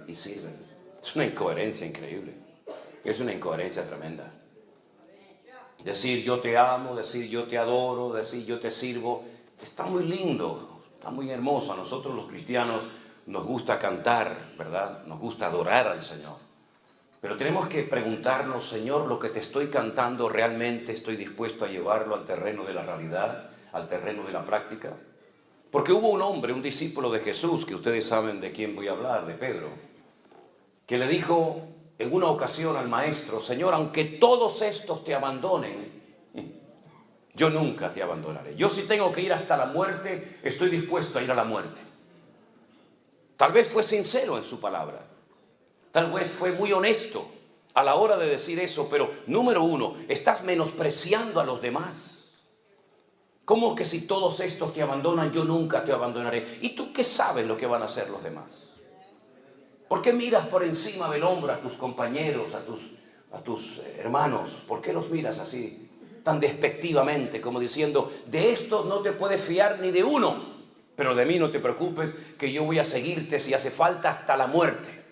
y sirven. Es una incoherencia increíble. Es una incoherencia tremenda. Decir yo te amo, decir yo te adoro, decir yo te sirvo, está muy lindo, está muy hermoso. A nosotros los cristianos nos gusta cantar, ¿verdad? Nos gusta adorar al Señor. Pero tenemos que preguntarnos, Señor, lo que te estoy cantando, ¿realmente estoy dispuesto a llevarlo al terreno de la realidad, al terreno de la práctica? Porque hubo un hombre, un discípulo de Jesús, que ustedes saben de quién voy a hablar, de Pedro, que le dijo en una ocasión al maestro: Señor, aunque todos estos te abandonen, yo nunca te abandonaré. Yo, si tengo que ir hasta la muerte, estoy dispuesto a ir a la muerte. Tal vez fue sincero en su palabra, tal vez fue muy honesto a la hora de decir eso, pero número uno, estás menospreciando a los demás. ¿Cómo que si todos estos te abandonan, yo nunca te abandonaré? ¿Y tú qué sabes lo que van a hacer los demás? ¿Por qué miras por encima del hombro a tus compañeros, a tus hermanos? ¿Por qué los miras así, tan despectivamente, como diciendo, de estos no te puedes fiar ni de uno, pero de mí no te preocupes, que yo voy a seguirte si hace falta hasta la muerte?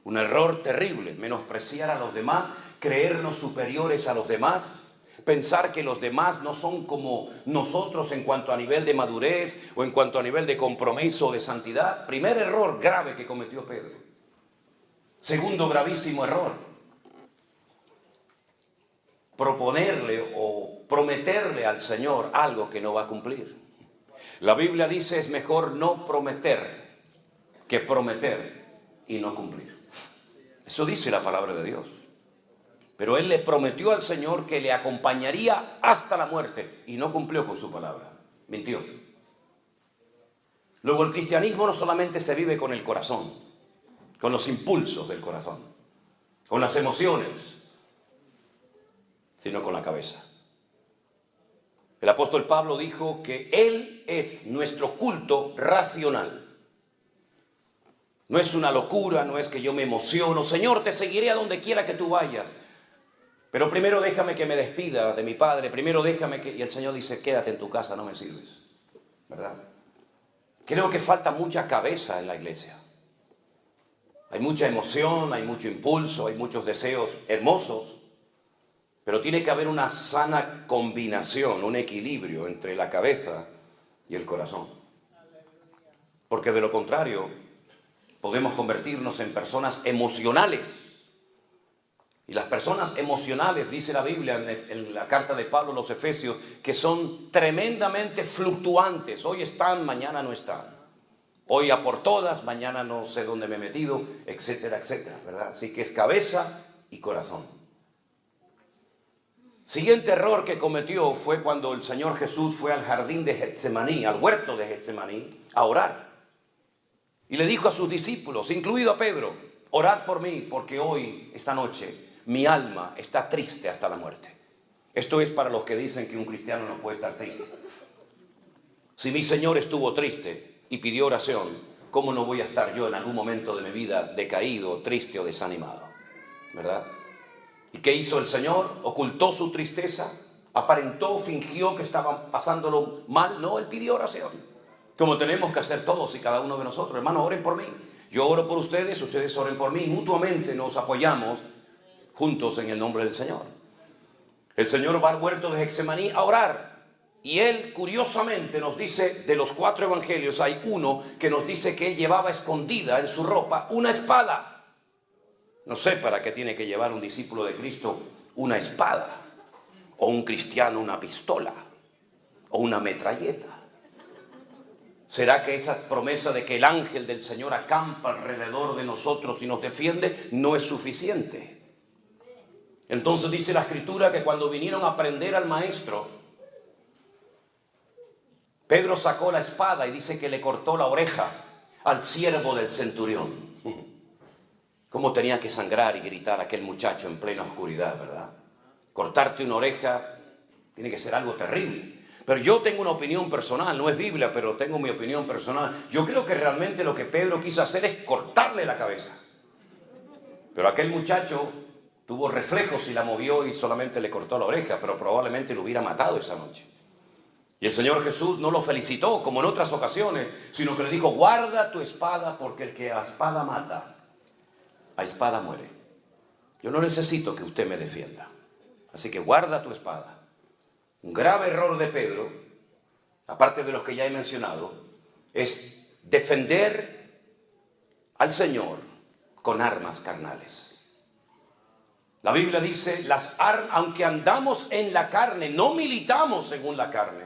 Un error terrible, menospreciar a los demás, creernos superiores a los demás, pensar que los demás no son como nosotros en cuanto a nivel de madurez o en cuanto a nivel de compromiso o de santidad. Primer error grave que cometió Pedro. Segundo gravísimo error, proponerle o prometerle al Señor algo que no va a cumplir. La Biblia dice: es mejor no prometer que prometer y no cumplir. Eso dice la palabra de Dios. Pero él le prometió al Señor que le acompañaría hasta la muerte y no cumplió con su palabra. Mintió. Luego, el cristianismo no solamente se vive con el corazón, con los impulsos del corazón, con las emociones, sino con la cabeza. El apóstol Pablo dijo que Él es nuestro culto racional. No es una locura, no es que yo me emociono. Señor, te seguiré a donde quiera que tú vayas. Pero primero déjame que me despida de mi padre, primero déjame que... Y el Señor dice: quédate en tu casa, no me sirves, ¿verdad? Creo que falta mucha cabeza en la iglesia. Hay mucha emoción, hay mucho impulso, hay muchos deseos hermosos, pero tiene que haber una sana combinación, un equilibrio entre la cabeza y el corazón. Porque de lo contrario, podemos convertirnos en personas emocionales. Y las personas emocionales, dice la Biblia en la carta de Pablo a los Efesios, que son tremendamente fluctuantes. Hoy están, mañana no están. Hoy a por todas, mañana no sé dónde me he metido, etcétera, etcétera, ¿verdad? Así que es cabeza y corazón. Siguiente error que cometió fue cuando el Señor Jesús fue al jardín de Getsemaní, al huerto de Getsemaní, a orar. Y le dijo a sus discípulos, incluido a Pedro: orad por mí, porque hoy, esta noche, mi alma está triste hasta la muerte. Esto es para los que dicen que un cristiano no puede estar triste. Si mi Señor estuvo triste y pidió oración, ¿cómo no voy a estar yo en algún momento de mi vida decaído, triste o desanimado? ¿Verdad? ¿Y qué hizo el Señor? ¿Ocultó su tristeza? ¿Aparentó, fingió que estaba pasándolo mal? No, Él pidió oración, como tenemos que hacer todos y cada uno de nosotros. Hermanos, oren por mí. Yo oro por ustedes, ustedes oren por mí. Mutuamente nos apoyamos juntos en el nombre del Señor. El Señor va al huerto de Getsemaní a orar. Y Él, curiosamente, nos dice, de los 4 evangelios, hay uno que nos dice que Él llevaba escondida en su ropa una espada. No sé para qué tiene que llevar un discípulo de Cristo una espada, o un cristiano una pistola, o una metralleta. ¿Será que esa promesa de que el ángel del Señor acampa alrededor de nosotros y nos defiende no es suficiente? Entonces dice la Escritura que cuando vinieron a prender al maestro, Pedro sacó la espada y dice que le cortó la oreja al siervo del centurión. Cómo tenía que sangrar y gritar aquel muchacho en plena oscuridad, ¿verdad? Cortarte una oreja tiene que ser algo terrible. Pero yo tengo una opinión personal, no es Biblia, pero tengo mi opinión personal. Yo creo que realmente lo que Pedro quiso hacer es cortarle la cabeza. Pero aquel muchacho tuvo reflejos y la movió y solamente le cortó la oreja, pero probablemente lo hubiera matado esa noche. Y el Señor Jesús no lo felicitó como en otras ocasiones, sino que le dijo, guarda tu espada, porque el que a espada mata, a espada muere. Yo no necesito que usted me defienda, así que guarda tu espada. Un grave error de Pedro, aparte de los que ya he mencionado, es defender al Señor con armas carnales. La Biblia dice, aunque andamos en la carne, no militamos según la carne,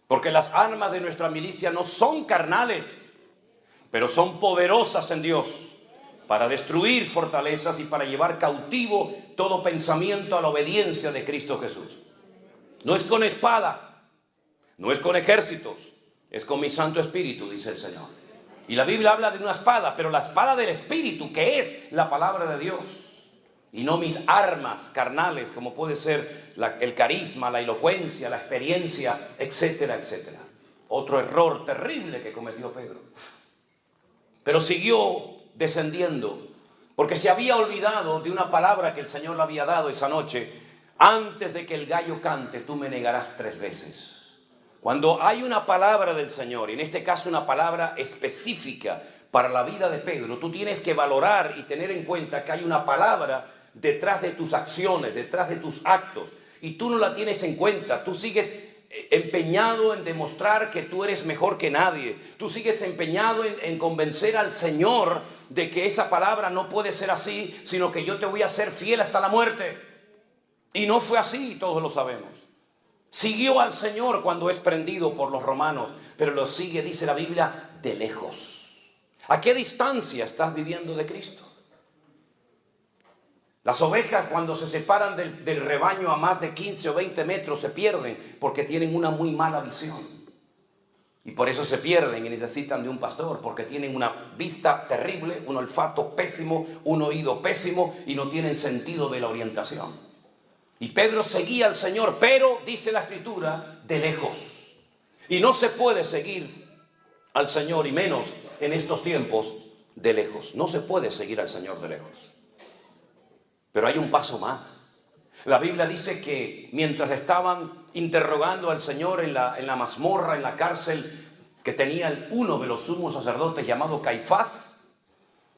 porque las armas de nuestra milicia no son carnales, pero son poderosas en Dios para destruir fortalezas y para llevar cautivo todo pensamiento a la obediencia de Cristo Jesús. No es con espada, no es con ejércitos, es con mi Santo Espíritu, dice el Señor. Y la Biblia habla de una espada, pero la espada del Espíritu, que es la palabra de Dios. Y no mis armas carnales, como puede ser el carisma, la elocuencia, la experiencia, etcétera, etcétera. Otro error terrible que cometió Pedro. Pero siguió descendiendo, porque se había olvidado de una palabra que el Señor le había dado esa noche. Antes de que el gallo cante, tú me negarás 3 veces. Cuando hay una palabra del Señor, y en este caso una palabra específica para la vida de Pedro, tú tienes que valorar y tener en cuenta que hay una palabra detrás de tus acciones, detrás de tus actos, y tú no la tienes en cuenta. Tú sigues empeñado en demostrar que tú eres mejor que nadie. Tú sigues empeñado en convencer al Señor de que esa palabra no puede ser así, sino que yo te voy a ser fiel hasta la muerte. Y no fue así, todos lo sabemos. Siguió al Señor cuando es prendido por los romanos, pero lo sigue, dice la Biblia, de lejos. ¿A qué distancia estás viviendo de Cristo? Las ovejas, cuando se separan del rebaño a más de 15 o 20 metros, se pierden porque tienen una muy mala visión. Y por eso se pierden y necesitan de un pastor, porque tienen una vista terrible, un olfato pésimo, un oído pésimo y no tienen sentido de la orientación. Y Pedro seguía al Señor, pero, dice la Escritura, de lejos. Y no se puede seguir al Señor, y menos en estos tiempos, de lejos. No se puede seguir al Señor de lejos. Pero hay un paso más. La Biblia dice que mientras estaban interrogando al Señor en la mazmorra, en la cárcel que tenía uno de los sumos sacerdotes llamado Caifás,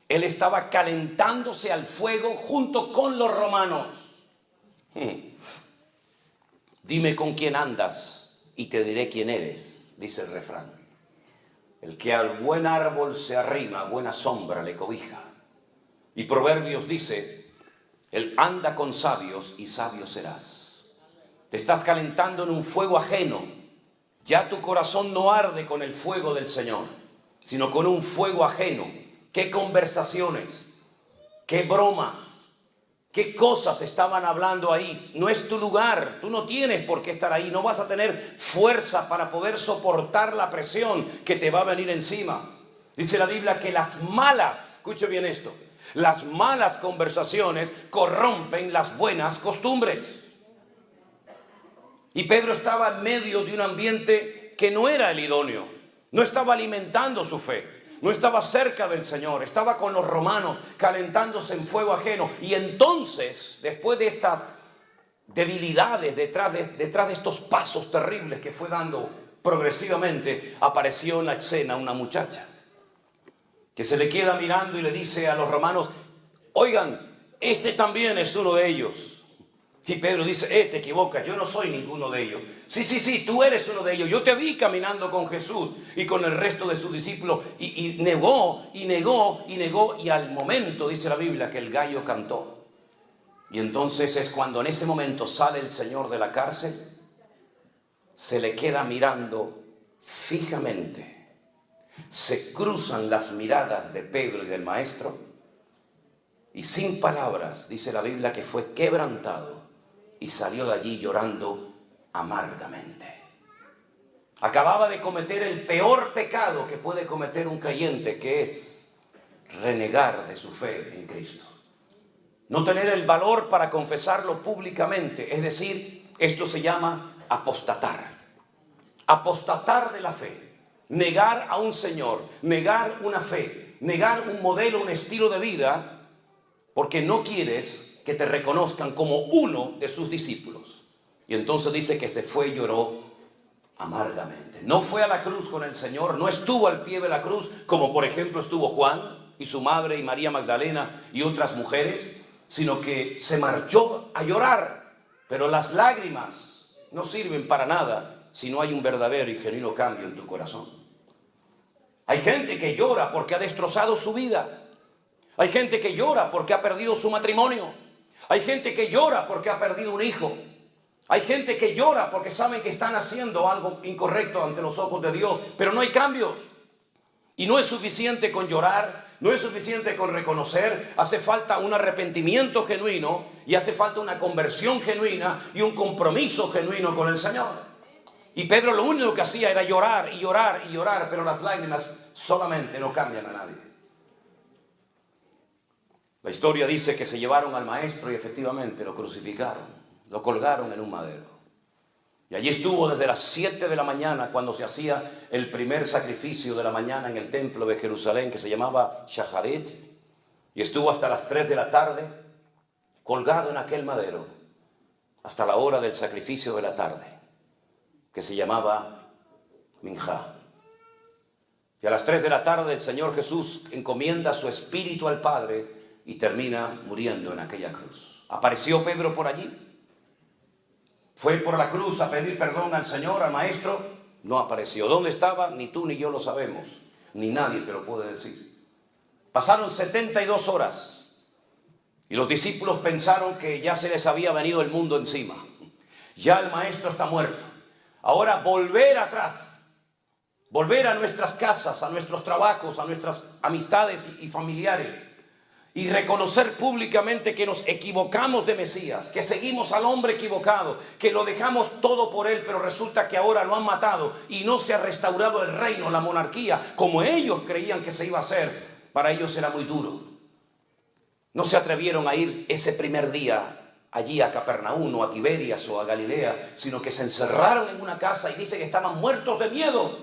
él estaba calentándose al fuego junto con los romanos. Dime con quién andas y te diré quién eres, dice el refrán. El que al buen árbol se arrima, buena sombra le cobija. Y Proverbios dice, él anda con sabios y sabio serás. Te estás calentando en un fuego ajeno. Ya tu corazón no arde con el fuego del Señor, sino con un fuego ajeno. ¿Qué conversaciones? ¿Qué bromas? ¿Qué cosas estaban hablando ahí? No es tu lugar, tú no tienes por qué estar ahí, no vas a tener fuerza para poder soportar la presión que te va a venir encima. Dice la Biblia que las malas, escuche bien esto, las malas conversaciones corrompen las buenas costumbres. Y Pedro estaba en medio de un ambiente que no era el idóneo, no estaba alimentando su fe. No estaba cerca del Señor, estaba con los romanos calentándose en fuego ajeno. Y entonces, después de estas debilidades, detrás de estos pasos terribles que fue dando progresivamente, apareció en la escena una muchacha que se le queda mirando y le dice a los romanos, oigan, este también es uno de ellos. Y Pedro dice, te equivocas, yo no soy ninguno de ellos. Sí, tú eres uno de ellos. Yo te vi caminando con Jesús y con el resto de sus discípulos. Y negó, y al momento, dice la Biblia, que el gallo cantó. Y entonces es cuando en ese momento sale el Señor de la cárcel, se le queda mirando fijamente. Se cruzan las miradas de Pedro y del Maestro. Y sin palabras, dice la Biblia, que fue quebrantado. Y salió de allí llorando amargamente. Acababa de cometer el peor pecado que puede cometer un creyente, que es renegar de su fe en Cristo. No tener el valor para confesarlo públicamente. Es decir, esto se llama apostatar. Apostatar de la fe. Negar a un Señor, negar una fe, negar un modelo, un estilo de vida, porque no quieres que te reconozcan como uno de sus discípulos. Y entonces dice que se fue y lloró amargamente. No fue a la cruz con el Señor, no estuvo al pie de la cruz, como por ejemplo estuvo Juan y su madre y María Magdalena y otras mujeres, sino que se marchó a llorar. Pero las lágrimas no sirven para nada si no hay un verdadero y genuino cambio en tu corazón. Hay gente que llora porque ha destrozado su vida. Hay gente que llora porque ha perdido su matrimonio. Hay gente que llora porque ha perdido un hijo. Hay gente que llora porque saben que están haciendo algo incorrecto ante los ojos de Dios, pero no hay cambios. Y no es suficiente con llorar, no es suficiente con reconocer, hace falta un arrepentimiento genuino y hace falta una conversión genuina y un compromiso genuino con el Señor. Y Pedro lo único que hacía era llorar y llorar y llorar, pero las lágrimas solamente no cambian a nadie. La historia dice que se llevaron al maestro y efectivamente lo crucificaron. Lo colgaron en un madero. Y allí estuvo desde las 7 de la mañana, cuando se hacía el primer sacrificio de la mañana en el templo de Jerusalén, que se llamaba Shacharit, y estuvo hasta las 3 de la tarde, colgado en aquel madero, hasta la hora del sacrificio de la tarde, que se llamaba Minjá. Y a las 3 de la tarde el Señor Jesús encomienda su espíritu al Padre y termina muriendo en aquella cruz. ¿Apareció Pedro por allí? ¿Fue por la cruz a pedir perdón al Señor, al Maestro? No apareció. ¿Dónde estaba? Ni tú ni yo lo sabemos. Ni nadie te lo puede decir. Pasaron 72 horas y los discípulos pensaron que ya se les había venido el mundo encima. Ya el Maestro está muerto. Ahora volver atrás, volver a nuestras casas, a nuestros trabajos, a nuestras amistades y familiares, y reconocer públicamente que nos equivocamos de Mesías, que seguimos al hombre equivocado, que lo dejamos todo por él, pero resulta que ahora lo han matado y no se ha restaurado el reino, la monarquía, como ellos creían que se iba a hacer. Para ellos era muy duro. No se atrevieron a ir ese primer día allí a Capernaum o a Tiberias o a Galilea, sino que se encerraron en una casa y dice que estaban muertos de miedo,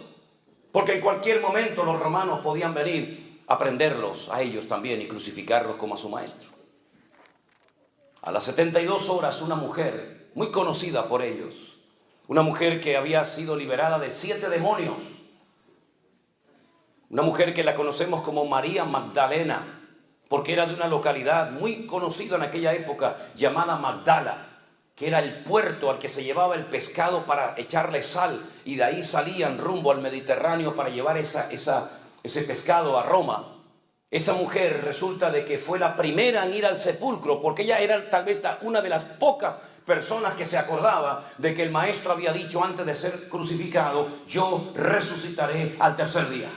porque en cualquier momento los romanos podían venir a prenderlos a ellos también y crucificarlos como a su maestro. A las 72 horas una mujer muy conocida por ellos, una mujer que había sido liberada de 7 demonios, una mujer que la conocemos como María Magdalena, porque era de una localidad muy conocida en aquella época llamada Magdala, que era el puerto al que se llevaba el pescado para echarle sal, y de ahí salían rumbo al Mediterráneo para llevar ese pescado a Roma. Esa mujer resulta de que fue la primera en ir al sepulcro, porque ella era tal vez una de las pocas personas que se acordaba de que el Maestro había dicho antes de ser crucificado: yo resucitaré al tercer día.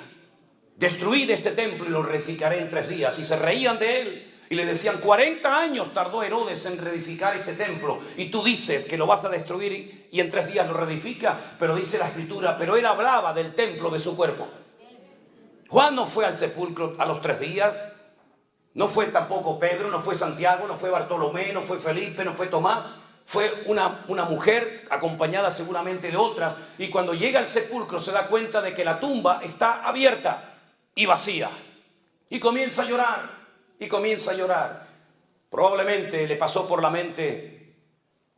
Destruid este templo y lo reedificaré en 3 días. Y se reían de él y le decían: 40 años tardó Herodes en reedificar este templo y tú dices que lo vas a destruir y en 3 días lo reedifica. Pero dice la Escritura, pero él hablaba del templo de su cuerpo. Juan no fue al sepulcro a los 3 días, no fue tampoco Pedro, no fue Santiago, no fue Bartolomé, no fue Felipe, no fue Tomás. Fue una mujer acompañada seguramente de otras, y cuando llega al sepulcro se da cuenta de que la tumba está abierta y vacía, y comienza a llorar, y comienza a llorar. Probablemente le pasó por la mente: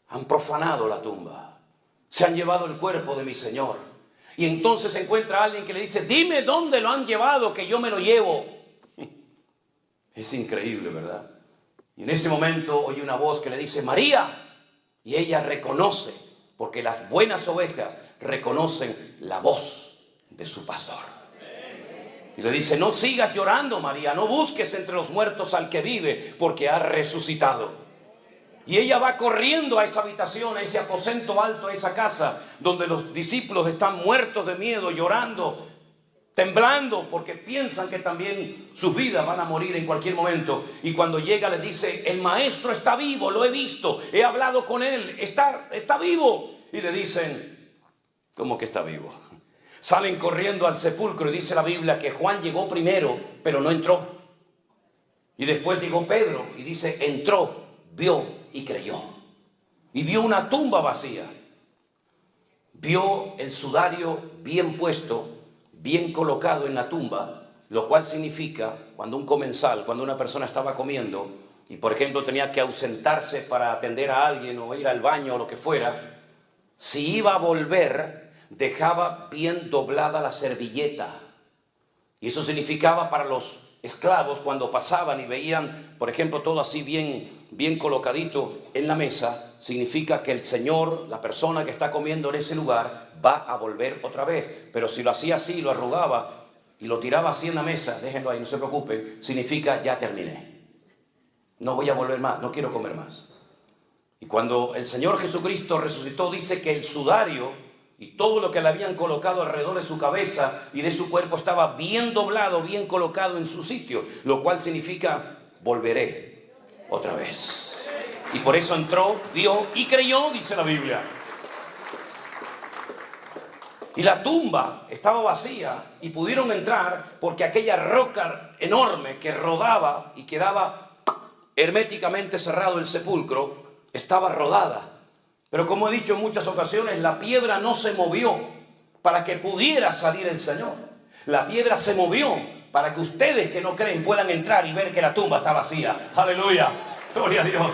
han profanado la tumba, se han llevado el cuerpo de mi Señor. Y entonces encuentra a alguien que le dice: dime dónde lo han llevado, que yo me lo llevo. Es increíble, ¿verdad? Y en ese momento oye una voz que le dice: María. Y ella reconoce, porque las buenas ovejas reconocen la voz de su pastor. Y le dice: no sigas llorando, María, no busques entre los muertos al que vive, porque ha resucitado. Y ella va corriendo a esa habitación, a ese aposento alto, a esa casa, donde los discípulos están muertos de miedo, llorando, temblando, porque piensan que también sus vidas van a morir en cualquier momento. Y cuando llega les dice: el Maestro está vivo, lo he visto, he hablado con él, está vivo. Y le dicen: ¿cómo que está vivo? Salen corriendo al sepulcro y dice la Biblia que Juan llegó primero, pero no entró. Y después llegó Pedro y dice: entró, vio y creyó. Y vio una tumba vacía. Vio el sudario bien puesto, bien colocado en la tumba, lo cual significa, cuando un comensal, cuando una persona estaba comiendo y por ejemplo tenía que ausentarse para atender a alguien o ir al baño o lo que fuera, si iba a volver, dejaba bien doblada la servilleta. Y eso significaba para los esclavos, cuando pasaban y veían, por ejemplo, todo así bien colocadito en la mesa, significa que el Señor, la persona que está comiendo en ese lugar, va a volver otra vez. Pero si lo hacía así, lo arrugaba y lo tiraba así en la mesa, déjenlo ahí, no se preocupen, significa ya terminé. No voy a volver más, no quiero comer más. Y cuando el Señor Jesucristo resucitó, dice que el sudario y todo lo que le habían colocado alrededor de su cabeza y de su cuerpo estaba bien doblado, bien colocado en su sitio, lo cual significa volveré otra vez. Y por eso entró, vio y creyó, dice la Biblia. Y la tumba estaba vacía y pudieron entrar porque aquella roca enorme que rodaba y quedaba herméticamente cerrado el sepulcro estaba rodada. Pero como he dicho en muchas ocasiones, la piedra no se movió para que pudiera salir el Señor. La piedra se movió para que ustedes que no creen puedan entrar y ver que la tumba está vacía. Aleluya, gloria a Dios.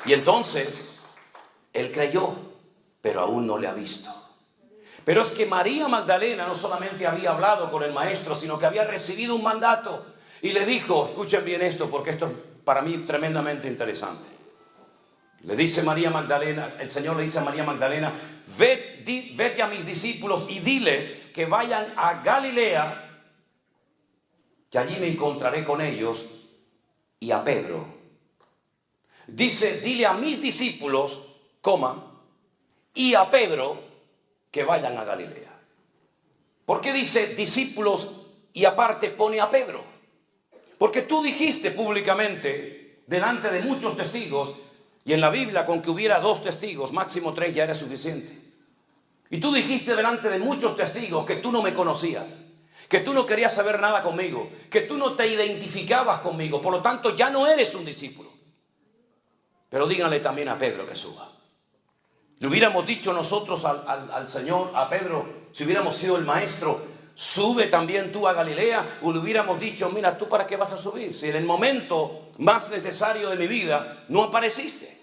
Y entonces, él creyó, pero aún no le ha visto. Pero es que María Magdalena no solamente había hablado con el maestro, sino que había recibido un mandato. Y le dijo, escuchen bien esto, porque esto es para mí tremendamente interesante. Le dice María Magdalena, el Señor le dice a María Magdalena, vete a mis discípulos y diles que vayan a Galilea, que allí me encontraré con ellos, y a Pedro. Dice, dile a mis discípulos, y a Pedro, que vayan a Galilea. ¿Por qué dice discípulos y aparte pone a Pedro? Porque tú dijiste públicamente, delante de muchos testigos, y en la Biblia con que hubiera 2 testigos, máximo 3 ya era suficiente. Y tú dijiste delante de muchos testigos que tú no me conocías, que tú no querías saber nada conmigo, que tú no te identificabas conmigo, por lo tanto ya no eres un discípulo. Pero díganle también a Pedro que suba. Le hubiéramos dicho nosotros al Señor, a Pedro, si hubiéramos sido el maestro, sube también tú a Galilea, o le hubiéramos dicho, mira, ¿tú para qué vas a subir? Si en el momento más necesario de mi vida no apareciste.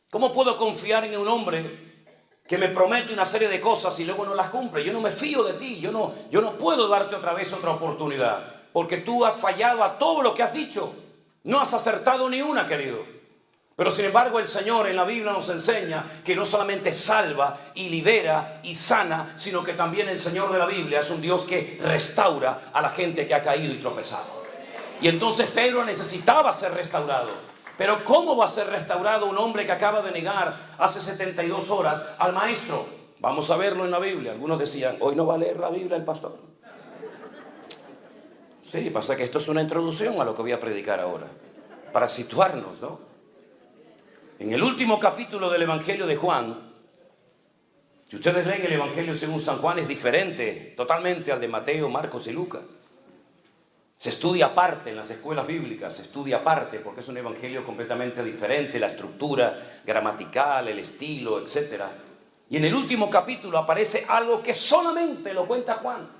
¿Cómo puedo confiar en un hombre que me promete una serie de cosas y luego no las cumple? Yo no me fío de ti, yo no puedo darte otra vez otra oportunidad, porque tú has fallado a todo lo que has dicho. No has acertado ni una, querido. Pero sin embargo el Señor en la Biblia nos enseña que no solamente salva y libera y sana, sino que también el Señor de la Biblia es un Dios que restaura a la gente que ha caído y tropezado. Y entonces Pedro necesitaba ser restaurado. Pero ¿cómo va a ser restaurado un hombre que acaba de negar hace 72 horas al maestro? Vamos a verlo en la Biblia. Algunos decían, hoy no va a leer la Biblia el pastor. Sí, pasa que esto es una introducción a lo que voy a predicar ahora, para situarnos, ¿no? En el último capítulo del Evangelio de Juan, si ustedes leen el Evangelio según San Juan, es diferente totalmente al de Mateo, Marcos y Lucas. Se estudia aparte en las escuelas bíblicas, se estudia aparte porque es un evangelio completamente diferente, la estructura gramatical, el estilo, etc. Y en el último capítulo aparece algo que solamente lo cuenta Juan.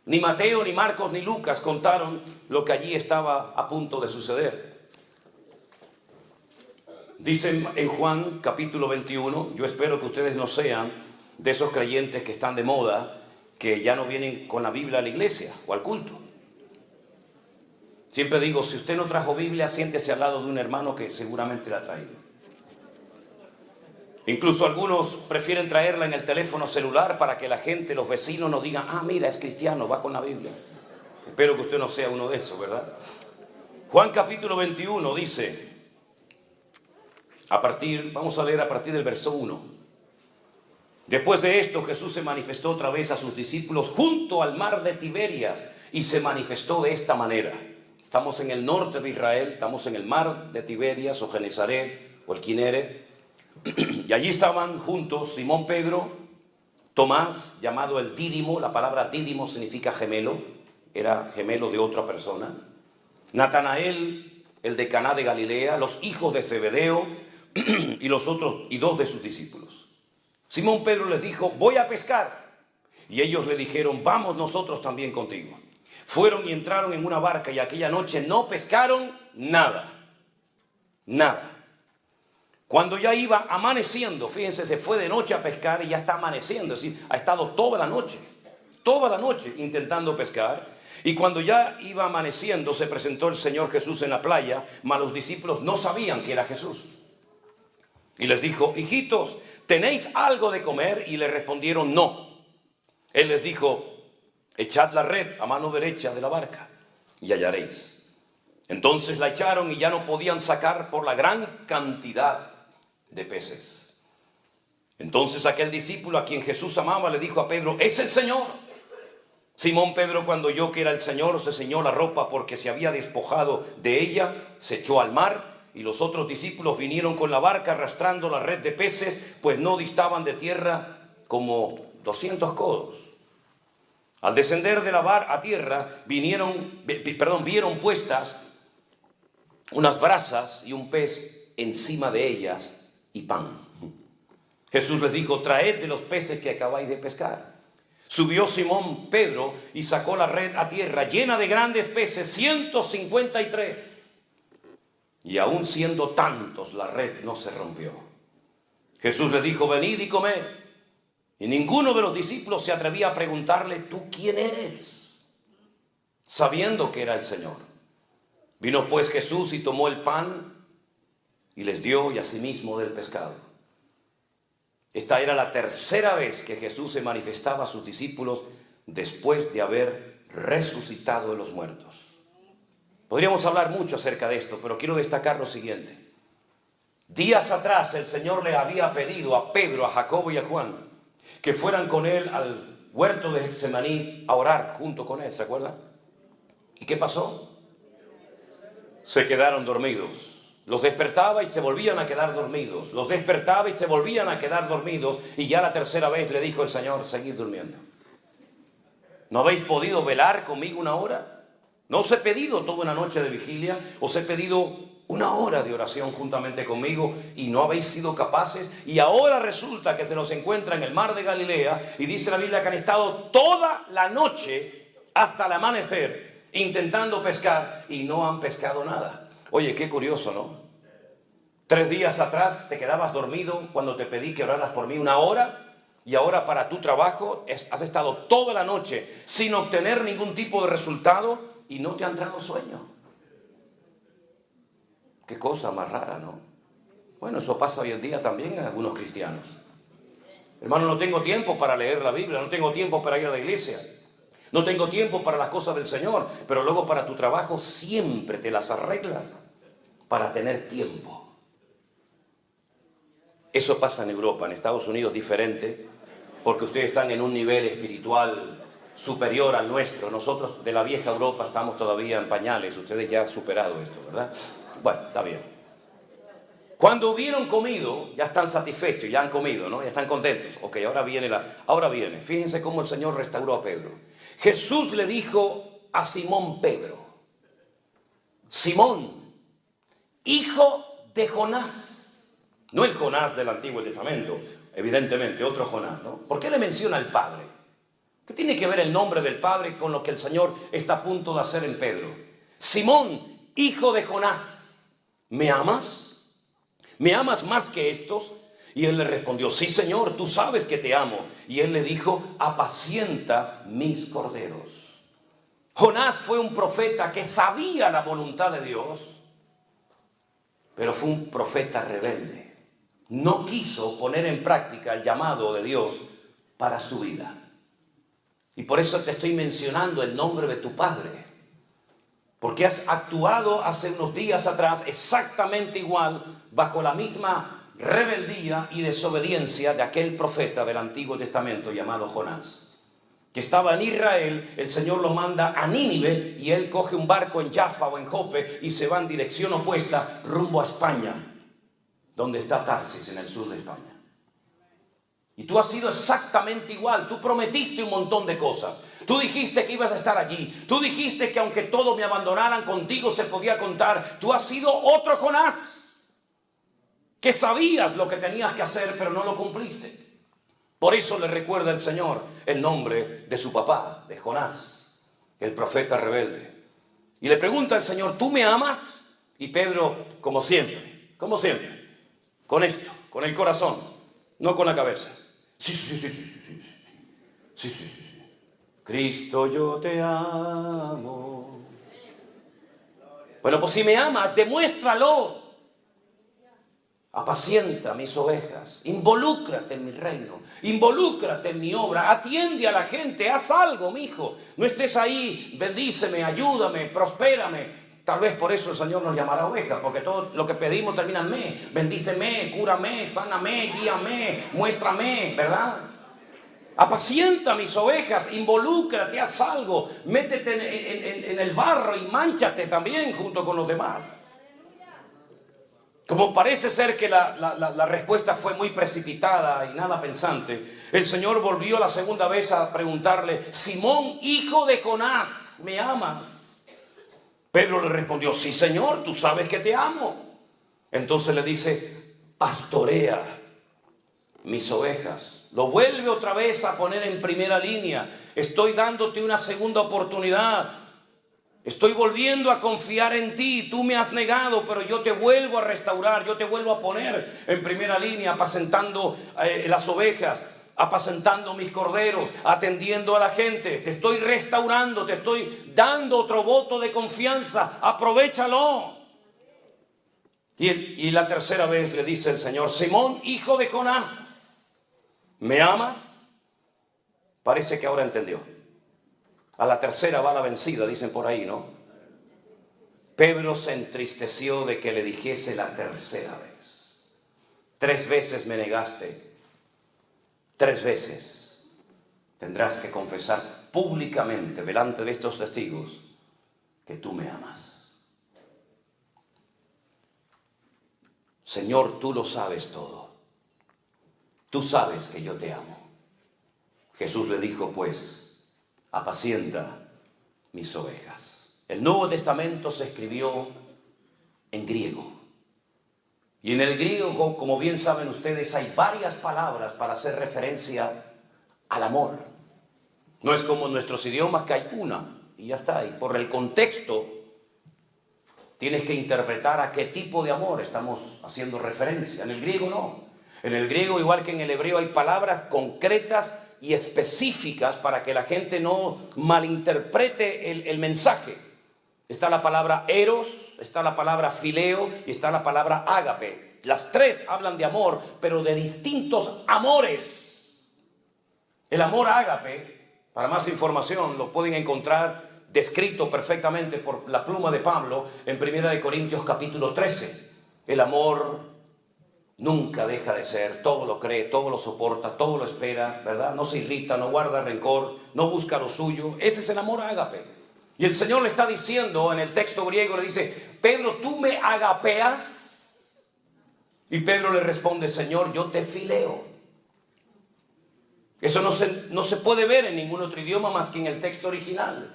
Ni Mateo, ni Marcos, ni Lucas contaron lo que allí estaba a punto de suceder. Dice en Juan capítulo 21, yo espero que ustedes no sean de esos creyentes que están de moda, que ya no vienen con la Biblia a la iglesia o al culto. Siempre digo, si usted no trajo Biblia, siéntese al lado de un hermano que seguramente la ha traído. Incluso algunos prefieren traerla en el teléfono celular para que la gente, los vecinos, nos digan, ah, mira, es cristiano, va con la Biblia. Espero que usted no sea uno de esos, ¿verdad? Juan capítulo 21 dice... vamos a leer a partir del verso 1. Después de esto, Jesús se manifestó otra vez a sus discípulos junto al mar de Tiberias y se manifestó de esta manera. Estamos en el norte de Israel, estamos en el mar de Tiberias o Genesaret o el Kineret. Y allí estaban juntos Simón Pedro, Tomás, llamado el Dídimo, la palabra Dídimo significa gemelo, era gemelo de otra persona. Natanael, el de Caná de Galilea, los hijos de Zebedeo y los otros y 2 de sus discípulos. Simón Pedro les dijo, voy a pescar. Y ellos le dijeron, vamos nosotros también contigo. Fueron y entraron en una barca y aquella noche no pescaron nada. Cuando ya iba amaneciendo, fíjense, se fue de noche a pescar y ya está amaneciendo, es decir, ha estado toda la noche intentando pescar. Y cuando ya iba amaneciendo, se presentó el Señor Jesús en la playa, mas los discípulos no sabían que era Jesús. Y les dijo: hijitos, ¿tenéis algo de comer? Y le respondieron: no. Él les dijo: echad la red a mano derecha de la barca y hallaréis. Entonces la echaron y ya no podían sacar por la gran cantidad de peces. Entonces aquel discípulo a quien Jesús amaba le dijo a Pedro: es el Señor. Simón Pedro, cuando oyó que era el Señor, se ciñó la ropa porque se había despojado de ella, se echó al mar, y los otros discípulos vinieron con la barca arrastrando la red de peces, pues no distaban de tierra como 200 codos. Al descender de la barca a tierra, vieron puestas unas brasas y un pez encima de ellas y pan. Jesús les dijo: traed de los peces que acabáis de pescar. Subió Simón Pedro y sacó la red a tierra llena de grandes peces, 153. Y aún siendo tantos, la red no se rompió. Jesús les dijo: venid y comed. Y ninguno de los discípulos se atrevía a preguntarle: ¿tú quién eres?, sabiendo que era el Señor. Vino pues Jesús y tomó el pan y les dio, y asimismo del pescado. Esta era la tercera vez que Jesús se manifestaba a sus discípulos después de haber resucitado de los muertos. Podríamos hablar mucho acerca de esto, pero quiero destacar lo siguiente. Días atrás el Señor le había pedido a Pedro, a Jacobo y a Juan que fueran con él al huerto de Getsemaní a orar junto con él, ¿se acuerdan? ¿Y qué pasó? Se quedaron dormidos. Los despertaba y se volvían a quedar dormidos. Los despertaba y se volvían a quedar dormidos. Y ya la tercera vez le dijo el Señor: seguid durmiendo. ¿No habéis podido velar conmigo una hora? ¿No os he pedido toda una noche de vigilia? Os he pedido una hora de oración juntamente conmigo y no habéis sido capaces. Y ahora resulta que se nos encuentra en el mar de Galilea y dice la Biblia que han estado toda la noche hasta el amanecer intentando pescar y no han pescado nada. Oye, qué curioso, ¿no? 3 días atrás te quedabas dormido cuando te pedí que oraras por mí una hora, y ahora para tu trabajo has estado toda la noche sin obtener ningún tipo de resultado y no te ha entrado sueño. Qué cosa más rara, ¿no? Bueno, eso pasa hoy en día también en algunos cristianos. Hermano, no tengo tiempo para leer la Biblia, no tengo tiempo para ir a la iglesia, no tengo tiempo para las cosas del Señor, pero luego para tu trabajo siempre te las arreglas para tener tiempo. Eso pasa en Europa, en Estados Unidos diferente, porque ustedes están en un nivel espiritual superior al nuestro. Nosotros de la vieja Europa estamos todavía en pañales, ustedes ya han superado esto, ¿verdad? Bueno, está bien. Cuando hubieron comido, ya están satisfechos, ya han comido, ¿no? Ya están contentos. Ok, ahora viene. Fíjense cómo el Señor restauró a Pedro. Jesús le dijo a Simón Pedro: Simón, hijo de Jonás. No el Jonás del Antiguo Testamento, evidentemente, otro Jonás, ¿no? ¿Por qué le menciona al Padre? ¿Qué tiene que ver el nombre del Padre con lo que el Señor está a punto de hacer en Pedro? Simón, hijo de Jonás, ¿me amas? ¿Me amas más que estos? Y él le respondió: sí, Señor, tú sabes que te amo. Y él le dijo: apacienta mis corderos. Jonás fue un profeta que sabía la voluntad de Dios, pero fue un profeta rebelde. No quiso poner en práctica el llamado de Dios para su vida. Y por eso te estoy mencionando el nombre de tu padre, porque has actuado hace unos días atrás exactamente igual, bajo la misma rebeldía y desobediencia de aquel profeta del Antiguo Testamento llamado Jonás, que estaba en Israel. El Señor lo manda a Nínive y él coge un barco en Jaffa o en Jope y se va en dirección opuesta rumbo a España, donde está Tarsis, en el sur de España. Y tú has sido exactamente igual. Tú prometiste un montón de cosas. Tú dijiste que ibas a estar allí. Tú dijiste que aunque todos me abandonaran, contigo se podía contar. Tú has sido otro Jonás, que sabías lo que tenías que hacer, pero no lo cumpliste. Por eso le recuerda el Señor el nombre de su papá, de Jonás, el profeta rebelde. Y le pregunta al Señor: ¿tú me amas? Y Pedro, como siempre, Con esto, con el corazón, no con la cabeza. Sí, sí, sí, sí, sí, sí, sí, sí, sí, sí, sí. Cristo, yo te amo. Bueno, pues si me amas, demuéstralo. Apacienta mis ovejas, involúcrate en mi reino, involúcrate en mi obra, atiende a la gente, haz algo, mi hijo. No estés ahí, bendíceme, ayúdame, prospérame. Tal vez por eso el Señor nos llamará ovejas, porque todo lo que pedimos termina en me. Bendíceme, cúrame, sáname, guíame, muéstrame, ¿verdad? Apacienta mis ovejas, involúcrate, haz algo, métete en el barro y mánchate también junto con los demás. Como parece ser que la respuesta fue muy precipitada y nada pensante, el Señor volvió la segunda vez a preguntarle: Simón, hijo de Jonás, ¿me amas? Pedro le respondió: sí, Señor, tú sabes que te amo. Entonces le dice: pastorea mis ovejas. Lo vuelve otra vez a poner en primera línea. Estoy dándote una segunda oportunidad. Estoy volviendo a confiar en ti. Tú me has negado, pero yo te vuelvo a restaurar. Yo te vuelvo a poner en primera línea, apacentando las ovejas, apacentando mis corderos, atendiendo a la gente. Te estoy restaurando, te estoy dando otro voto de confianza. Aprovechalo. Y la tercera vez le dice el Señor: Simón, hijo de Jonás, ¿me amas? Parece que ahora entendió. A la tercera va la vencida, dicen por ahí, ¿no? Pedro se entristeció de que le dijese la tercera vez: 3 veces me negaste, 3 veces tendrás que confesar públicamente delante de estos testigos que tú me amas. Señor, tú lo sabes todo. Tú sabes que yo te amo. Jesús le dijo, pues, apacienta mis ovejas. El Nuevo Testamento se escribió en griego. Y en el griego, como bien saben ustedes, hay varias palabras para hacer referencia al amor. No es como en nuestros idiomas que hay una y ya está. Y por el contexto tienes que interpretar a qué tipo de amor estamos haciendo referencia. En el griego no. En el griego, igual que en el hebreo, hay palabras concretas y específicas para que la gente no malinterprete el mensaje. Está la palabra eros, está la palabra fileo y está la palabra ágape. Las 3 hablan de amor, pero de distintos amores. El amor ágape, para más información, lo pueden encontrar descrito perfectamente por la pluma de Pablo en 1 Corintios capítulo 13. El amor nunca deja de ser, todo lo cree, todo lo soporta, todo lo espera, ¿verdad? No se irrita, no guarda rencor, no busca lo suyo. Ese es el amor ágape. Y el Señor le está diciendo en el texto griego, le dice: Pedro, ¿tú me agapeas? Y Pedro le responde: Señor, yo te fileo. Eso no se puede ver en ningún otro idioma más que en el texto original.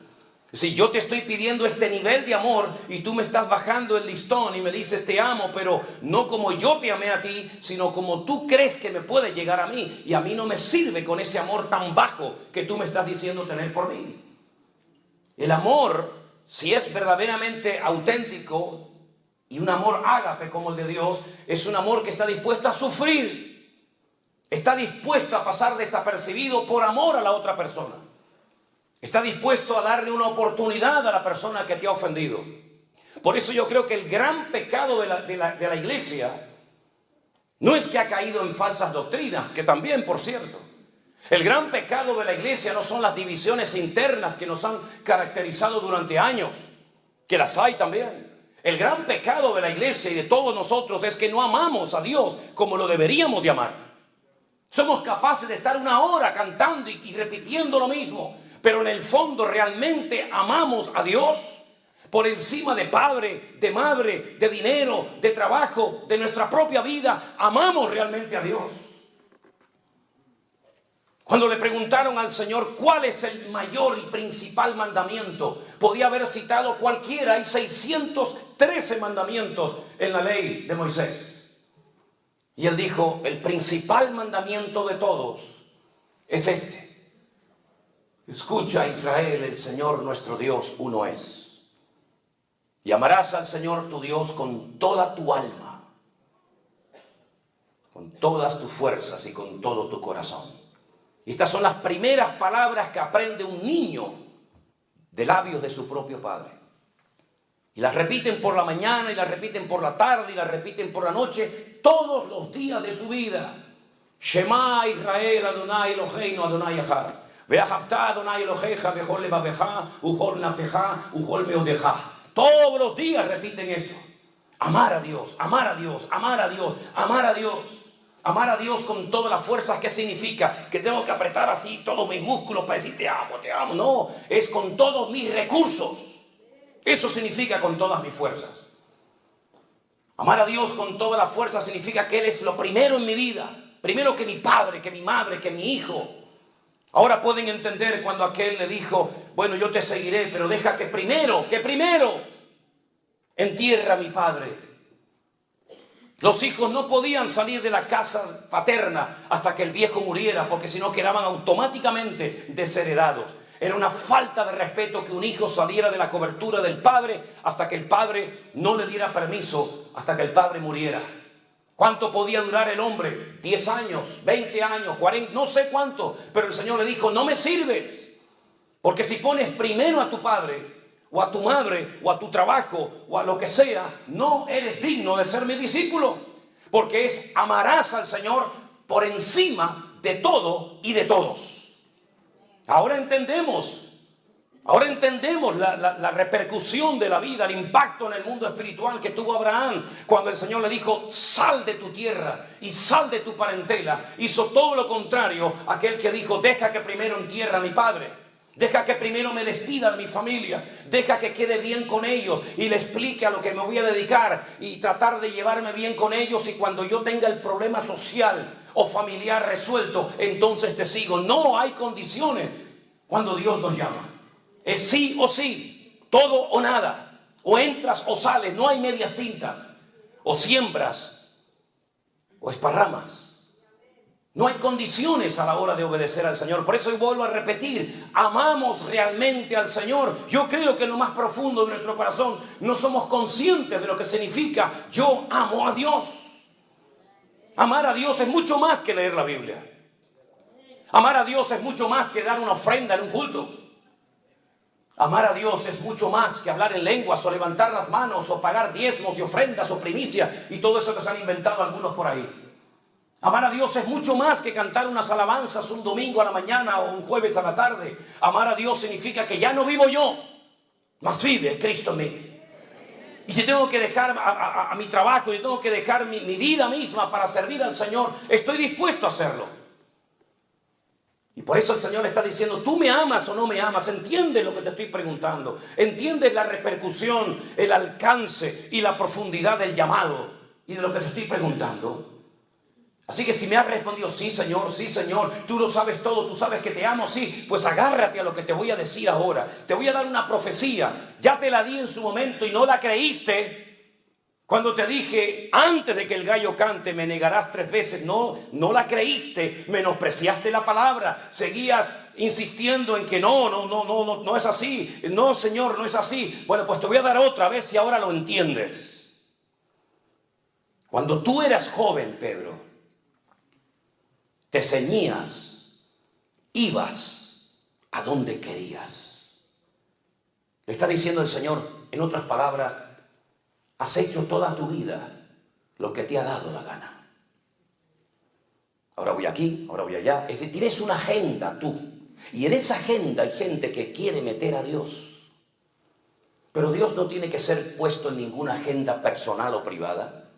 Si yo te estoy pidiendo este nivel de amor y tú me estás bajando el listón y me dices te amo, pero no como yo te amé a ti, sino como tú crees que me puede llegar a mí, y a mí no me sirve con ese amor tan bajo que tú me estás diciendo tener por mí. El amor, si es verdaderamente auténtico y un amor ágape como el de Dios, es un amor que está dispuesto a sufrir, está dispuesto a pasar desapercibido por amor a la otra persona. Está dispuesto a darle una oportunidad a la persona que te ha ofendido. Por eso yo creo que el gran pecado de la iglesia no es que ha caído en falsas doctrinas, que también, por cierto. El gran pecado de la iglesia no son las divisiones internas que nos han caracterizado durante años, que las hay también. El gran pecado de la iglesia y de todos nosotros es que no amamos a Dios como lo deberíamos de amar. Somos capaces de estar 1 hora cantando y repitiendo lo mismo, pero en el fondo realmente amamos a Dios por encima de padre, de madre, de dinero, de trabajo, de nuestra propia vida. Amamos realmente a Dios. Cuando le preguntaron al Señor cuál es el mayor y principal mandamiento, podía haber citado cualquiera. Hay 613 mandamientos en la ley de Moisés. Y él dijo: el principal mandamiento de todos es este: escucha, Israel, el Señor nuestro Dios uno es. Y amarás al Señor tu Dios con toda tu alma, con todas tus fuerzas y con todo tu corazón. Y estas son las primeras palabras que aprende un niño de labios de su propio padre. Y las repiten por la mañana, y las repiten por la tarde, y las repiten por la noche, todos los días de su vida. Shema Israel Adonai Eloheinu Adonai Echad. Ve'ahavta Adonai Elohecha bechol levavecha uchol nafecha uchol meodecha. Todos los días repiten esto. Amar a Dios, amar a Dios, amar a Dios, amar a Dios. Amar a Dios con todas las fuerzas. ¿Qué significa? Que tengo que apretar así todos mis músculos para decir te amo, te amo. No, es con todos mis recursos. Eso significa con todas mis fuerzas. Amar a Dios con toda la fuerza significa que Él es lo primero en mi vida. Primero que mi padre, que mi madre, que mi hijo. Ahora pueden entender cuando aquel le dijo, bueno, yo te seguiré, pero deja que primero entierre a mi padre. Los hijos no podían salir de la casa paterna hasta que el viejo muriera, porque si no quedaban automáticamente desheredados. Era una falta de respeto que un hijo saliera de la cobertura del padre hasta que el padre no le diera permiso, hasta que el padre muriera. ¿Cuánto podía durar el hombre? 10 años, 20 años, 40, no sé cuánto. Pero el Señor le dijo, no me sirves. Porque si pones primero a tu padre, o a tu madre, o a tu trabajo, o a lo que sea, no eres digno de ser mi discípulo. Porque amarás al Señor por encima de todo y de todos. Ahora entendemos la repercusión de la vida, el impacto en el mundo espiritual que tuvo Abraham cuando el Señor le dijo, sal de tu tierra y sal de tu parentela. Hizo todo lo contrario a aquel que dijo, deja que primero entierre a mi padre. Deja que primero me despida de mi familia. Deja que quede bien con ellos y le explique a lo que me voy a dedicar y tratar de llevarme bien con ellos. Y cuando yo tenga el problema social o familiar resuelto, entonces te sigo. No hay condiciones cuando Dios nos llama. Es sí o sí, todo o nada. O entras o sales, no hay medias tintas. O siembras o esparramas. No hay condiciones a la hora de obedecer al Señor. Por eso hoy vuelvo a repetir, amamos realmente al Señor. Yo creo que en lo más profundo de nuestro corazón no somos conscientes de lo que significa yo amo a Dios. Amar a Dios es mucho más que leer la Biblia. Amar a Dios es mucho más que dar una ofrenda en un culto. Amar a Dios es mucho más que hablar en lenguas o levantar las manos o pagar diezmos y ofrendas o primicias y todo eso que se han inventado algunos por ahí. Amar a Dios es mucho más que cantar unas alabanzas un domingo a la mañana o un jueves a la tarde. Amar a Dios significa que ya no vivo yo, mas vive Cristo en mí. Y si tengo que dejar a mi trabajo, y tengo que dejar mi vida misma para servir al Señor, estoy dispuesto a hacerlo. Y por eso el Señor está diciendo, ¿tú me amas o no me amas? ¿Entiendes lo que te estoy preguntando? ¿Entiendes la repercusión, el alcance y la profundidad del llamado y de lo que te estoy preguntando? Así que si me has respondido, sí Señor, tú lo sabes todo, tú sabes que te amo, sí, pues agárrate a lo que te voy a decir ahora. Te voy a dar una profecía, ya te la di en su momento y no la creíste. Cuando te dije, antes de que el gallo cante, me negarás 3 veces. No la creíste, menospreciaste la palabra, seguías insistiendo en que no es así. No Señor, no es así. Bueno, pues te voy a dar otra, a ver si ahora lo entiendes. Cuando tú eras joven, Pedro, te ceñías, ibas a donde querías. Le está diciendo el Señor, en otras palabras, has hecho toda tu vida lo que te ha dado la gana. Ahora voy aquí, ahora voy allá. Es decir, tienes una agenda tú. Y en esa agenda hay gente que quiere meter a Dios. Pero Dios no tiene que ser puesto en ninguna agenda personal o privada.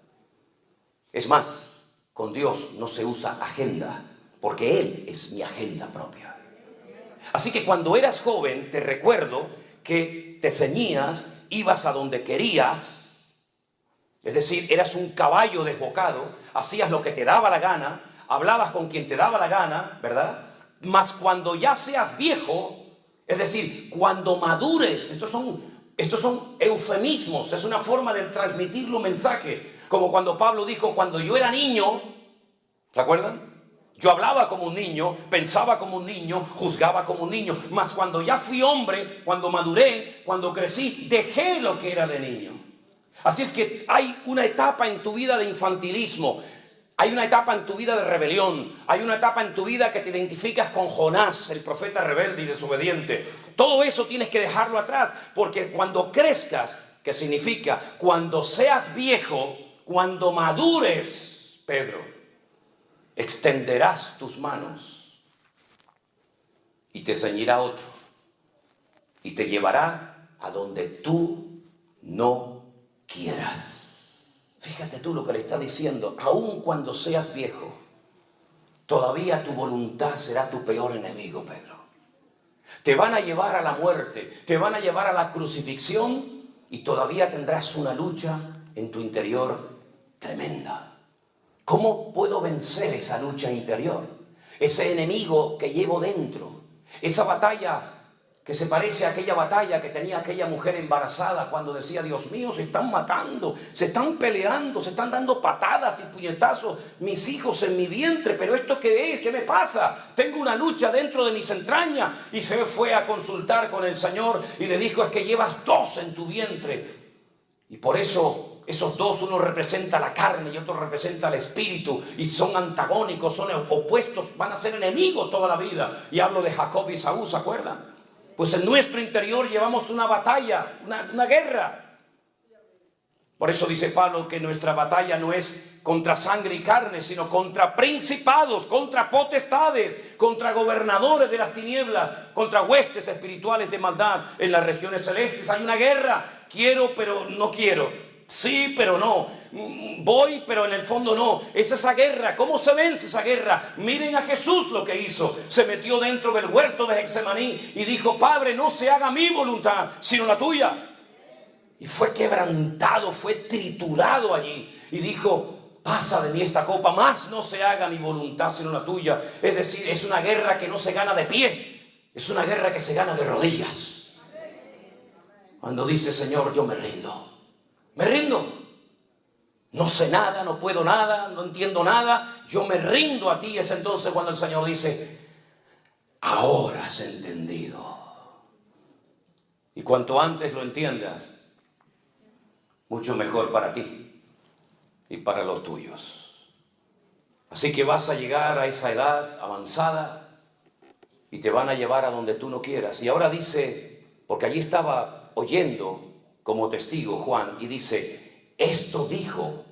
Es más, con Dios no se usa agenda, porque Él es mi agenda propia. Así que cuando eras joven, te recuerdo que te ceñías, ibas a donde querías. Es decir, eras un caballo desbocado, hacías lo que te daba la gana, hablabas con quien te daba la gana, ¿verdad? Mas cuando ya seas viejo, es decir, cuando madures, estos son eufemismos, es una forma de transmitir un mensaje. Como cuando Pablo dijo, cuando yo era niño, ¿se acuerdan? Yo hablaba como un niño, pensaba como un niño, juzgaba como un niño. Mas cuando ya fui hombre, cuando maduré, cuando crecí, dejé lo que era de niño. Así es que hay una etapa en tu vida de infantilismo. Hay una etapa en tu vida de rebelión. Hay una etapa en tu vida que te identificas con Jonás, el profeta rebelde y desobediente. Todo eso tienes que dejarlo atrás, porque cuando crezcas, ¿qué significa? Cuando seas viejo, cuando madures, Pedro, extenderás tus manos y te ceñirá otro y te llevará a donde tú no quieras. Fíjate tú lo que le está diciendo. Aun cuando seas viejo, todavía tu voluntad será tu peor enemigo, Pedro. Te van a llevar a la muerte, te van a llevar a la crucifixión y todavía tendrás una lucha en tu interior tremenda. ¿Cómo puedo vencer esa lucha interior? Ese enemigo que llevo dentro, esa batalla que se parece a aquella batalla que tenía aquella mujer embarazada cuando decía: Dios mío, se están matando, se están peleando, se están dando patadas y puñetazos mis hijos en mi vientre, pero ¿esto qué es? ¿Qué me pasa? Tengo una lucha dentro de mis entrañas. Y se fue a consultar con el Señor y le dijo: es que llevas 2 en tu vientre. Y por eso esos 2, uno representa la carne y otro representa el espíritu, y son antagónicos, son opuestos, van a ser enemigos toda la vida. Y hablo de Jacob y Esaú, ¿se acuerdan? Pues en nuestro interior llevamos una batalla, una guerra. Por eso dice Pablo que nuestra batalla no es contra sangre y carne, sino contra principados, contra potestades, contra gobernadores de las tinieblas, contra huestes espirituales de maldad en las regiones celestes. Hay una guerra. Quiero, pero no quiero. Sí, pero no. Voy, pero en el fondo no. Es esa guerra. ¿Cómo se vence esa guerra? Miren a Jesús lo que hizo. Se metió dentro del huerto de Getsemaní y dijo: Padre, no se haga mi voluntad, sino la tuya. Y fue quebrantado, fue triturado allí. Y dijo: pasa de mí esta copa, más no se haga mi voluntad, sino la tuya. Es decir, es una guerra que no se gana de pie. Es una guerra que se gana de rodillas. Cuando dice: Señor, yo me rindo. Me rindo. No sé nada, no puedo nada, no entiendo nada. Yo me rindo a ti. Es entonces cuando el Señor dice: ahora has entendido. Y cuanto antes lo entiendas, mucho mejor para ti y para los tuyos. Así que vas a llegar a esa edad avanzada y te van a llevar a donde tú no quieras. Y ahora dice, porque allí estaba oyendo como testigo Juan, y dice: esto dijo,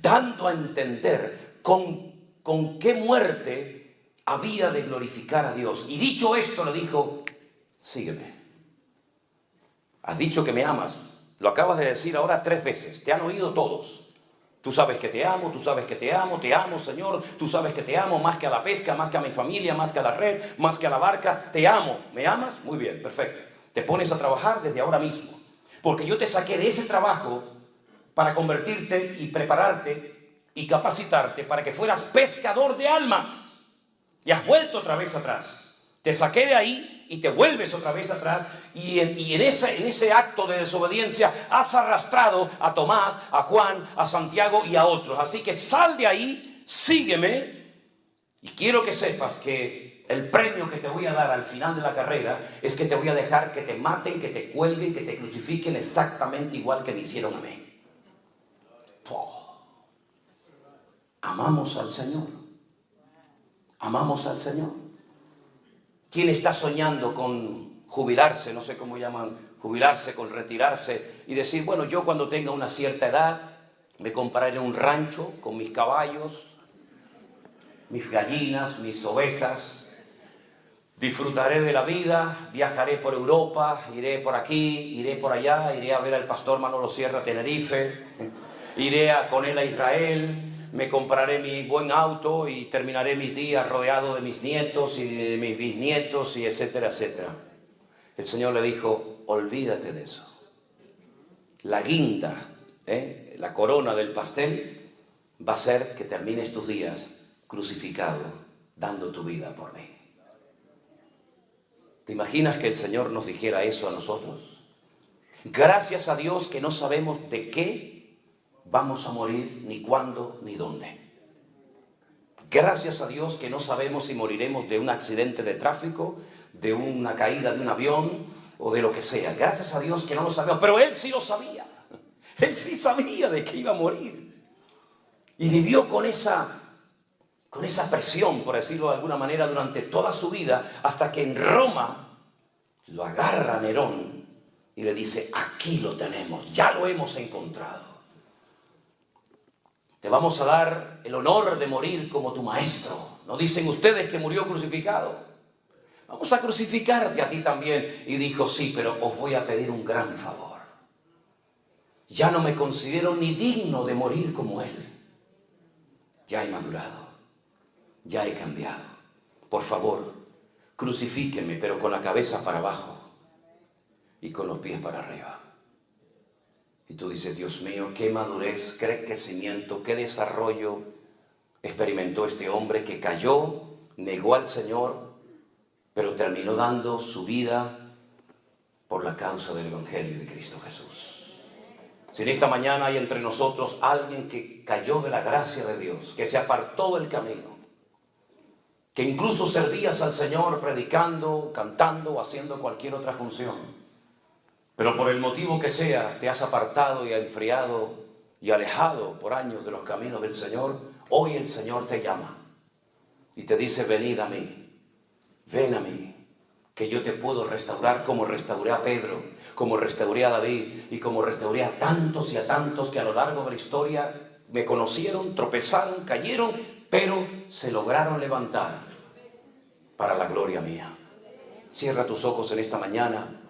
dando a entender con qué muerte había de glorificar a Dios. Y dicho esto le dijo: sígueme. Has dicho que me amas. Lo acabas de decir ahora 3 veces. Te han oído todos. Tú sabes que te amo, tú sabes que te amo, Señor. Tú sabes que te amo más que a la pesca, más que a mi familia, más que a la red, más que a la barca. Te amo. ¿Me amas? Muy bien, perfecto. Te pones a trabajar desde ahora mismo. Porque yo te saqué de ese trabajo para convertirte y prepararte y capacitarte para que fueras pescador de almas. Y has vuelto otra vez atrás. Te saqué de ahí y te vuelves otra vez atrás. Y en ese acto de desobediencia has arrastrado a Tomás, a Juan, a Santiago y a otros. Así que sal de ahí, sígueme. Y quiero que sepas que el premio que te voy a dar al final de la carrera es que te voy a dejar que te maten, que te cuelguen, que te crucifiquen exactamente igual que me hicieron a mí. Oh. Amamos al Señor. Amamos al Señor. ¿Quién está soñando con jubilarse? No sé cómo llaman, jubilarse, con retirarse y decir: bueno, yo cuando tenga una cierta edad me compraré un rancho con mis caballos, mis gallinas, mis ovejas. Disfrutaré de la vida, viajaré por Europa, iré por aquí, iré por allá, iré a ver al pastor Manolo Sierra a Tenerife, iré con él a Israel, me compraré mi buen auto y terminaré mis días rodeado de mis nietos y de mis bisnietos y etcétera, etcétera. El Señor le dijo: olvídate de eso. La guinda, la corona del pastel va a ser que termines tus días crucificado, dando tu vida por mí. ¿Te imaginas que el Señor nos dijera eso a nosotros? Gracias a Dios que no sabemos de qué vamos a morir, ni cuándo, ni dónde. Gracias a Dios que no sabemos si moriremos de un accidente de tráfico, de una caída de un avión o de lo que sea. Gracias a Dios que no lo sabemos, pero Él sí lo sabía. Él sí sabía de que iba a morir. Y vivió con esa con esa presión, por decirlo de alguna manera, durante toda su vida, hasta que en Roma lo agarra Nerón y le dice, aquí lo tenemos, ya lo hemos encontrado. Te vamos a dar el honor de morir como tu maestro. ¿No dicen ustedes que murió crucificado? Vamos a crucificarte a ti también. Y dijo, sí, pero os voy a pedir un gran favor. Ya no me considero ni digno de morir como él. Ya he madurado. Ya he cambiado. Por favor, crucifíqueme, pero con la cabeza para abajo y con los pies para arriba. Y tú dices, Dios mío, qué madurez, qué crecimiento, qué desarrollo experimentó este hombre que cayó, negó al Señor, pero terminó dando su vida por la causa del Evangelio de Cristo Jesús. Si en esta mañana hay entre nosotros alguien que cayó de la gracia de Dios, que se apartó del camino, que incluso servías al Señor predicando, cantando o haciendo cualquier otra función, pero por el motivo que sea te has apartado y enfriado y alejado por años de los caminos del Señor, hoy el Señor te llama y te dice, venid a mí, ven a mí, que yo te puedo restaurar como restauré a Pedro, como restauré a David y como restauré a tantos y a tantos que a lo largo de la historia me conocieron, tropezaron, cayeron, pero se lograron levantar para la gloria mía. Cierra tus ojos en esta mañana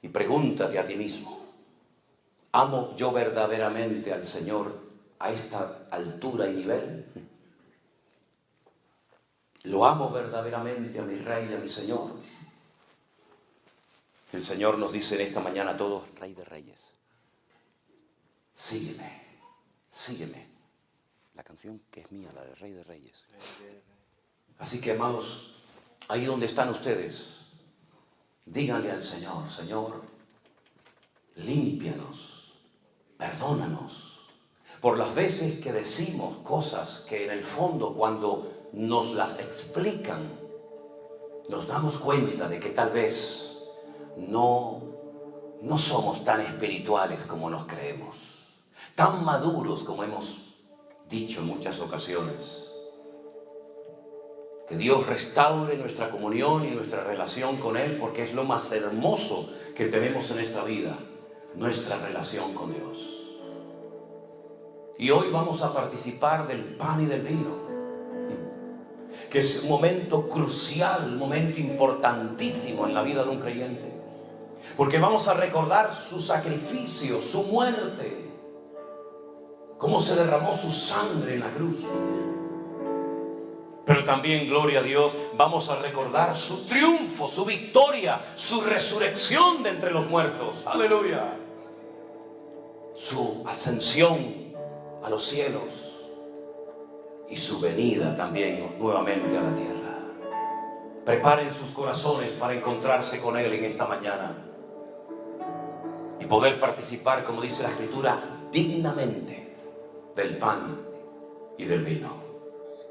y pregúntate a ti mismo, ¿amo yo verdaderamente al Señor a esta altura y nivel? ¿Lo amo verdaderamente a mi Rey y a mi Señor? El Señor nos dice en esta mañana a todos, Rey de Reyes, sígueme, sígueme. La canción que es mía, la de Rey de Reyes. Así que, amados, ahí donde están ustedes, díganle al Señor, Señor, límpianos, perdónanos, por las veces que decimos cosas que en el fondo cuando nos las explican, nos damos cuenta de que tal vez no somos tan espirituales como nos creemos, tan maduros como hemos dicho en muchas ocasiones. Que Dios restaure nuestra comunión y nuestra relación con Él, porque es lo más hermoso que tenemos en esta vida, nuestra relación con Dios. Y hoy vamos a participar del pan y del vino, que es un momento crucial, un momento importantísimo en la vida de un creyente, porque vamos a recordar su sacrificio, su muerte, cómo se derramó su sangre en la cruz. Pero también, gloria a Dios, vamos a recordar su triunfo, su victoria, su resurrección de entre los muertos. ¡Aleluya! Su ascensión a los cielos y su venida también nuevamente a la tierra. Preparen sus corazones para encontrarse con Él en esta mañana y poder participar, como dice la Escritura, dignamente del pan y del vino.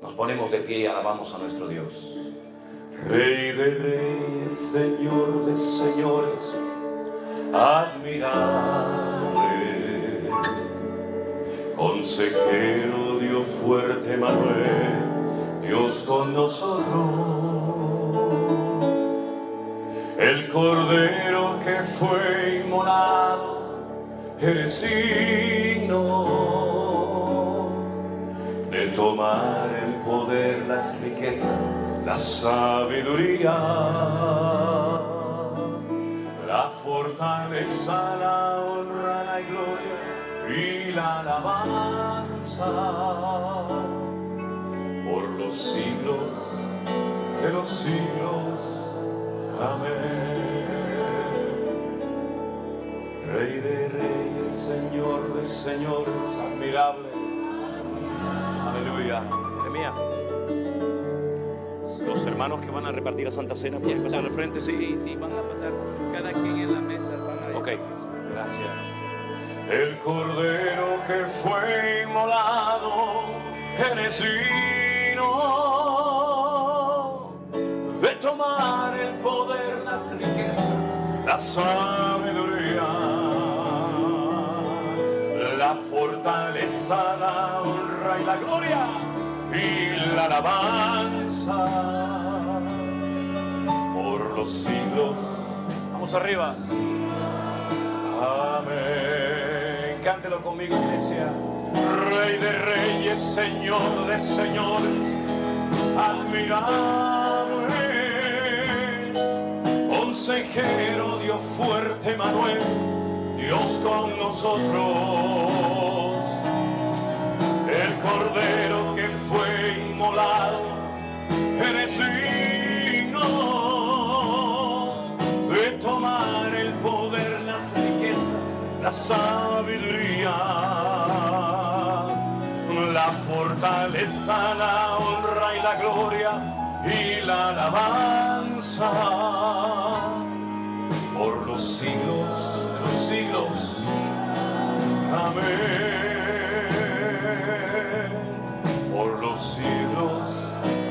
Nos ponemos de pie y alabamos a nuestro Dios. Rey de reyes, Señor de señores, admirable, consejero, Dios fuerte, Emmanuel, Dios con nosotros, el Cordero que fue inmolado, eres signo de tomar el poder, las riquezas, la sabiduría, la fortaleza, la honra, la gloria y la alabanza por los siglos de los siglos. Amén. Rey de reyes, Señor de señores, admirable. Aleluya. Jeremías, los hermanos que van a repartir la Santa Cena pueden pasar al frente, ¿sí? Sí, van a pasar cada quien en la mesa. Ok, gracias. El Cordero que fue inmolado, eres digno de tomar el poder, las riquezas, la sabiduría, la fortaleza, la honra y la gloria y la alabanza por los siglos. Vamos arriba. Amén. Cántelo conmigo, iglesia. Rey de reyes, Señor de señores, admirable. Consejero, Dios fuerte, Manuel, Dios con nosotros. El Cordero que fue inmolado en el signo de tomar el poder, las riquezas, la sabiduría, la fortaleza, la honra y la gloria y la alabanza por los siglos de los siglos. Amén. Por los siglos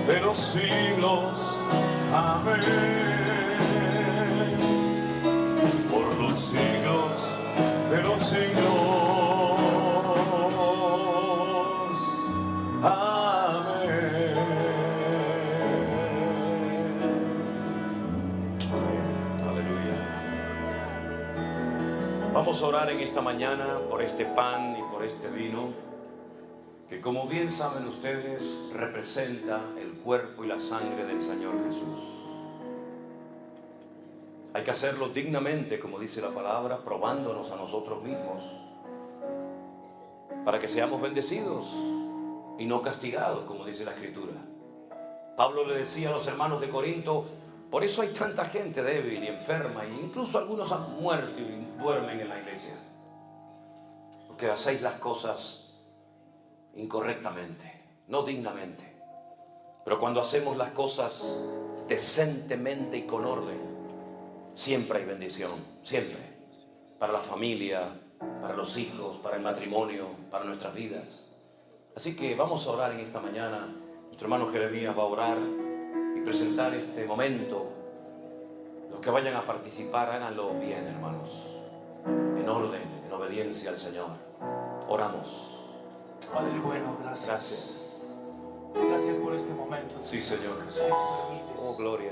de los siglos. Amén. Por los siglos de los siglos. Amén. Aleluya. Vamos a orar en esta mañana por este pan y por este vino, que como bien saben ustedes, representa el cuerpo y la sangre del Señor Jesús. Hay que hacerlo dignamente, como dice la palabra, probándonos a nosotros mismos, para que seamos bendecidos y no castigados, como dice la Escritura. Pablo le decía a los hermanos de Corinto: por eso hay tanta gente débil y enferma, e incluso algunos han muerto y duermen en la iglesia, porque hacéis las cosas incorrectamente, no dignamente. Pero cuando hacemos las cosas decentemente y con orden, siempre hay bendición, siempre, para la familia, para los hijos, para el matrimonio, para nuestras vidas. Así que vamos a orar en esta mañana. Nuestro hermano Jeremías va a orar y presentar este momento. Los que vayan a participar, háganlo bien, hermanos, en orden, en obediencia al Señor. Oramos. Padre bueno, gracias. Gracias. Gracias por este momento. Sí, Señor Jesús. Que nos permites Oh, gloria.